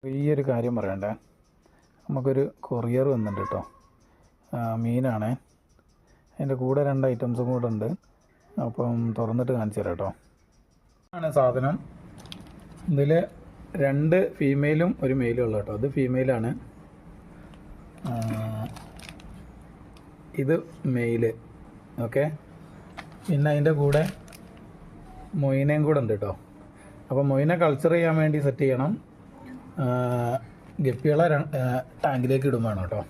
ചെറിയൊരു കാര്യം പറയണ്ടേ, നമുക്കൊരു കൊറിയർ വന്നിട്ടുണ്ട് കേട്ടോ. മീനാണേ. അതിൻ്റെ കൂടെ 2 ഐറ്റംസും കൂടെ ഉണ്ട്. അപ്പം തുറന്നിട്ട് കാണിച്ചു തരാം കേട്ടോ. ആണ് സാധനം. ഇതിൽ 2 ഫീമെയിലും 1 മെയിലും ഉള്ളു കേട്ടോ. ഇത് ഫീമെയിലാണ്, ഇത് മെയില്. ഓക്കെ. പിന്നെ അതിൻ്റെ കൂടെ മൊയിനയും കൂടെ ഉണ്ട് കേട്ടോ. അപ്പോൾ മൊയിനെ കൾച്ചർ ചെയ്യാൻ വേണ്ടി സെറ്റ് ചെയ്യണം. ഗപ്പികളെ ടാങ്കിലേക്ക് ഇടും വേണം കേട്ടോ.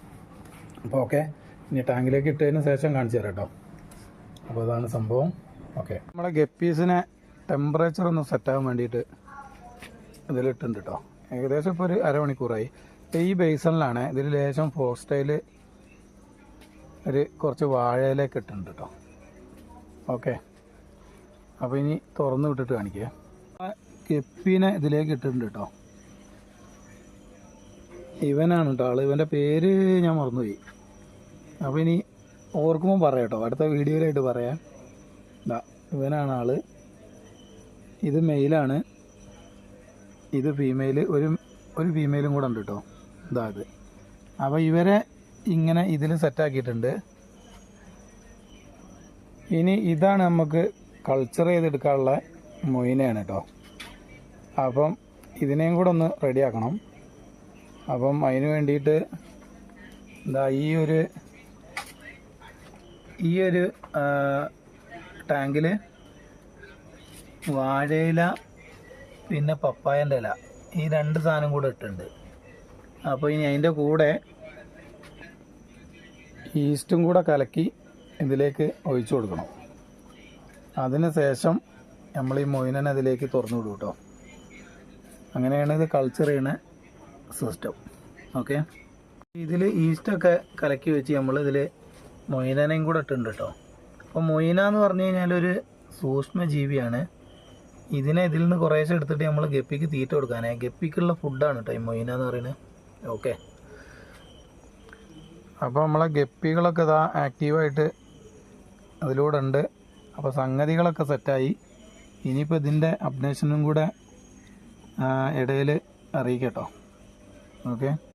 അപ്പോൾ ഓക്കെ, ഇനി ടാങ്കിലേക്ക് ഇട്ടതിന് ശേഷം കാണിച്ചു തരാം കേട്ടോ. അപ്പോൾ അതാണ് സംഭവം. ഓക്കെ, നമ്മുടെ ഗപ്പീസിനെ ടെമ്പറേച്ചർ ഒന്ന് സെറ്റാകാൻ വേണ്ടിയിട്ട് ഇതിലിട്ടുണ്ട് കേട്ടോ. ഏകദേശം ഇപ്പോൾ ഒരു അരമണിക്കൂറായി. ഇപ്പോൾ ഈ ബേസണിലാണ്. ഇതിൽ ലേശം ഫോക്സ്റ്റൈൽ കുറച്ച് വാഴയിലേക്ക് ഇട്ടിട്ടുണ്ട് കേട്ടോ. ഓക്കെ, അപ്പോൾ ഇനി തുറന്ന് വിട്ടിട്ട് കാണിക്കുക. ഗപ്പീനെ ഇതിലേക്ക് ഇട്ടിട്ടുണ്ട് കേട്ടോ. ഇവനാണ് കേട്ടോ ആള്. ഇവൻ്റെ പേര് ഞാൻ മറന്നുപോയി. അപ്പോൾ ഇനി ഓർക്കുമ്പോൾ പറയാം കേട്ടോ, അടുത്ത വീഡിയോയിലായിട്ട് പറയാം. ഇവനാണ് ആള്. ഇത് മെയിലാണ്, ഇത് ഫീമെയിൽ. ഒരു ഫീമെയിലും കൂടെ ഉണ്ട് കേട്ടോ. ഇത്. അപ്പോൾ ഇവരെ ഇങ്ങനെ ഇതിൽ സെറ്റാക്കിയിട്ടുണ്ട്. ഇനി ഇതാണ് നമുക്ക് കൾച്ചർ ചെയ്തെടുക്കാനുള്ള മൊയിനയാണ് കേട്ടോ. അപ്പം ഇതിനെയും കൂടെ ഒന്ന് റെഡിയാക്കണം. അപ്പം അതിന് വേണ്ടിയിട്ട് ഈ ഒരു ടാങ്കിൽ വാഴയില പിന്നെ പപ്പായൻ്റെ ഇല, ഈ 2 സാധനം കൂടെ ഇട്ടിട്ടുണ്ട്. അപ്പോൾ ഇനി അതിൻ്റെ കൂടെ ഈസ്റ്റും കൂടെ കലക്കി ഇതിലേക്ക് ഒഴിച്ചു കൊടുക്കണം. അതിന് ശേഷം നമ്മൾ ഈ മൊയിനനെ അതിലേക്ക് തുറന്നു വിടും കേട്ടോ. അങ്ങനെയാണ് ഇത് കൾച്ചർ ചെയ്യുന്ന സിസ്റ്റം. ഓക്കെ, ഇതിൽ ഈസ്റ്റൊക്കെ കലക്കി വെച്ച് നമ്മൾ ഇതിൽ മൊയിനനെയും കൂടെ ഇട്ടുണ്ട് കേട്ടോ. അപ്പോൾ മൊയിന എന്ന് പറഞ്ഞു കഴിഞ്ഞാൽ ഒരു സൂക്ഷ്മ ജീവിയാണ്. ഇതിനെ ഇതിൽ നിന്ന് കുറേശ്ശെ എടുത്തിട്ട് നമ്മൾ ഗപ്പിക്ക് തീറ്റ കൊടുക്കാനേ, ഗപ്പിക്കുള്ള ഫുഡാണ് കേട്ടോ ഈ മൊയിന എന്ന് പറയുന്നത്. ഓക്കെ, അപ്പോൾ നമ്മളെ ഗപ്പികളൊക്കെ ഇതാ ആക്റ്റീവായിട്ട് അതിലൂടെ ഉണ്ട്. അപ്പോൾ സംഗതികളൊക്കെ സെറ്റായി. ഇനിയിപ്പോൾ ഇതിൻ്റെ അപ്ഡേഷനും കൂടെ ഇടയിൽ അറിയിക്കട്ടോ. ഓക്കെ.